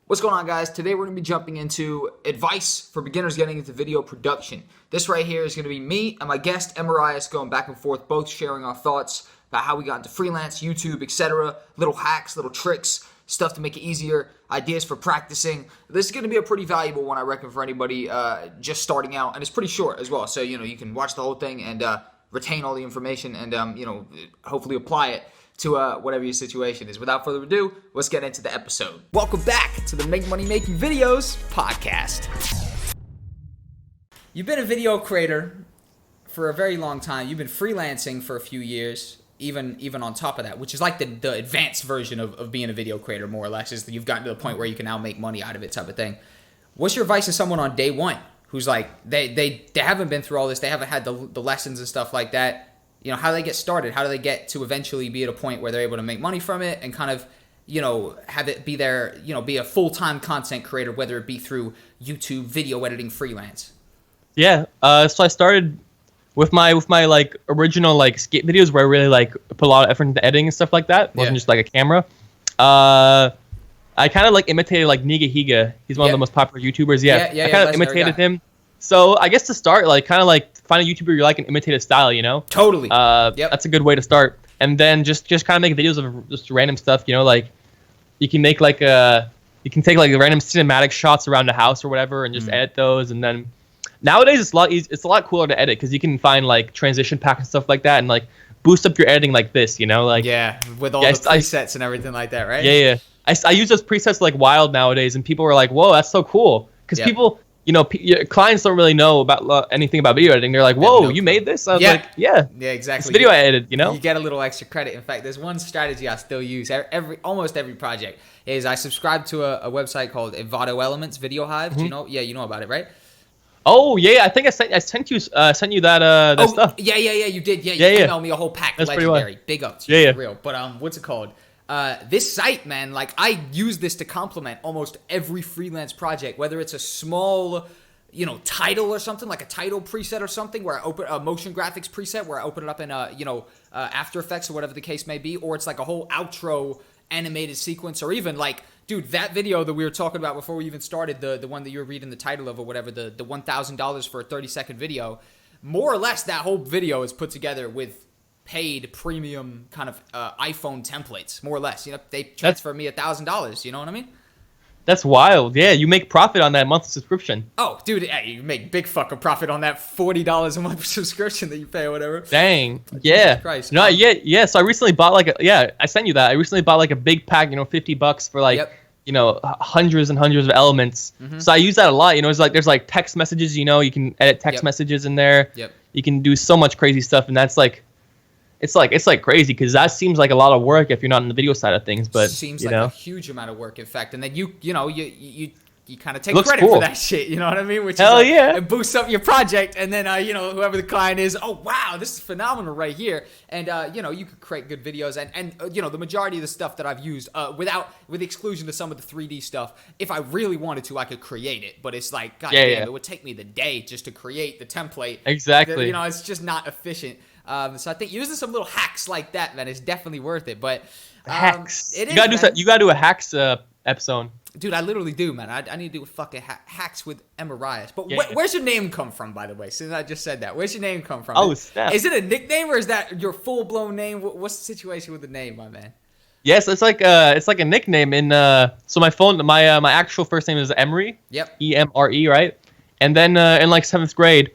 What's going on, guys? Today we're going to be jumping into advice for beginners getting into video production. This right here is going to be me and my guest, Emerrias, going back and forth, both sharing our thoughts about how we got into freelance, YouTube, etc. Little hacks, little tricks, stuff to make it easier, ideas for practicing. This is going to be a pretty valuable one, I reckon, for anybody just starting out. And it's pretty short as well, so you can watch the whole thing and retain all the information and hopefully apply it to whatever your situation is. Without further ado, let's get into the episode. Welcome back to the Make Money Making Videos podcast. You've been a video creator for a very long time. You've been freelancing for a few years, even on top of that, which is like the advanced version of being a video creator, more or less, is that you've gotten to the point where you can now make money out of it type of thing. What's your advice to someone on day one who's like, they haven't been through all this, they haven't had the lessons and stuff like that? You know, how do they get started? How do they get to eventually be at a point where they're able to make money from it and kind of, have it be their, be a full-time content creator, whether it be through YouTube, video editing, freelance? Yeah. So I started with my like original like skate videos where I really like put a lot of effort into editing and stuff like that. It wasn't just like a camera. I kind of like imitated like Niga Higa. He's one of the most popular YouTubers. I kind of imitated him. So I guess to start, like, kind of like find a YouTuber you like and imitate his style, Totally. That's a good way to start. And then just kind of make videos of just random stuff, like you can make like you can take like random cinematic shots around the house or whatever and just edit those. And then nowadays it's a lot cooler to edit because you can find like transition packs and stuff like that and like boost up your editing like this, with all the presets and everything like that, right? Yeah. I use those presets like wild nowadays, and people are like, "Whoa, that's so cool!" Because people. Clients don't really know about anything about video editing. They're like, "Whoa, you made this?" I was like, "Yeah, exactly." It's video I edited, You get a little extra credit. In fact, there's one strategy I still use almost every project is I subscribe to a website called Envato Elements Video Hive. Do you know? Yeah, you know about it, right? Oh yeah, I think I sent you that stuff. Yeah, you did. Yeah, you emailed me a whole pack. That's legendary. Big up to you, for real. But what's it called? This site, man, like I use this to complement almost every freelance project, whether it's a small, title or something, like a title preset or something, where I open a motion graphics preset, where I open it up in After Effects or whatever the case may be, or it's like a whole outro animated sequence, or even like, dude, that video that we were talking about before we even started, the one that you were reading the title of or whatever, the $1,000 for a 30-second video, more or less that whole video is put together with paid premium kind of iPhone templates, more or less. They transfer me $1,000. You know what I mean? That's wild. Yeah, you make profit on that monthly subscription. Oh, dude, you make big fucking profit on that $40 a month subscription that you pay or whatever. Dang. Yeah. Jesus Christ. No, yeah. So I recently bought I sent you that. I recently bought like a big pack, $50 for like. Hundreds and hundreds of elements. Mm-hmm. So I use that a lot. It's like there's like text messages. You can edit text messages in there. Yep. You can do so much crazy stuff, and that's like. It's like crazy because that seems like a lot of work if you're not in the video side of things, but seems like a huge amount of work, in fact. And then you kind of take credit for that shit. You know what I mean? Which Hell is yeah! It boosts up your project, and then whoever the client is, oh wow, this is phenomenal right here. And you could create good videos, and the majority of the stuff that I've used, with exclusion to some of the 3D stuff, if I really wanted to, I could create it. But it's like, God damn, it would take me the day just to create the template. Exactly. It's just not efficient. So I think using some little hacks like that, man, is definitely worth it. But hacks, you gotta do a hacks episode. Dude, I literally do, man. I need to do fucking hacks with Emerrias. But where's your name come from, by the way? Since I just said that, where's your name come from? Oh, snap. Is it a nickname or is that your full blown name? What's the situation with the name, my man? Yes, it's like a nickname. So my actual first name is Emery. Yep. Emre, right? And then in like 7th grade.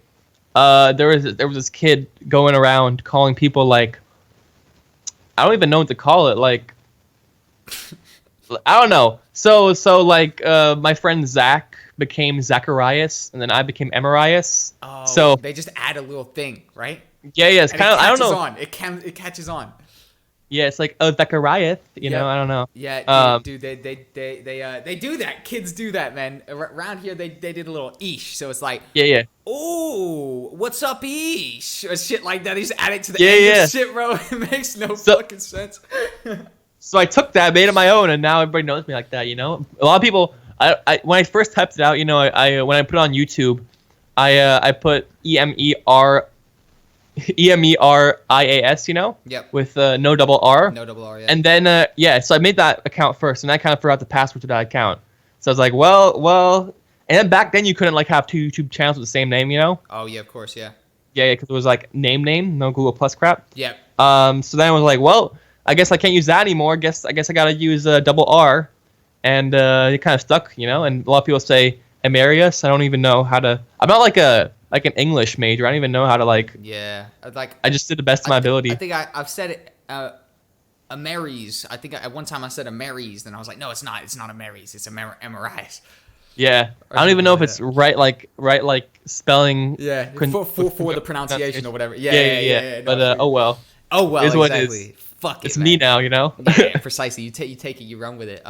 There was this kid going around calling people like, I don't even know what to call it, like, I don't know. So like my friend Zach became Zacharias, and then I became Emerrias. Oh, so they just add a little thing, right? Yeah, it's kind of, I don't know. It catches on. Yeah, it's like Zacharias, I don't know. Yeah, dude, they do that. Kids do that, man. Around here, they did a little ish, so it's like, oh, what's up, ish, or shit like that. They just add it to the end of shit, bro. It makes no fucking sense. So I took that, made it my own, and now everybody knows me like that. A lot of people. When I first typed it out, when I put it on YouTube, I put Emerias, Yep. with no double R. No double R, yeah. And then, so I made that account first, and I kind of forgot the password to that account. So I was like, well, and then back then you couldn't like have two YouTube channels with the same name, you know? Oh yeah, of course, yeah. Yeah, because it was like name, no Google Plus crap. Yep. So then I was like, well, I guess I can't use that anymore. I guess I gotta use double R, and it kind of stuck, you know. And a lot of people say Emerrias. I don't even know how to. I'm not like an English major. I don't even know how to like. Yeah, like I just did the best of my ability. I think I've said it. Emerrias. I think at one time I said Emerrias, then I was like, no, it's not. It's not Emerrias. It's Emerrias. Yeah, I don't even know if it's right like spelling. Yeah, for the pronunciation or whatever. Yeah. No, But oh well. Oh well, is what exactly. it is. Fuck it, It's man. me now, you know. Yeah, precisely. You take it, you run with it.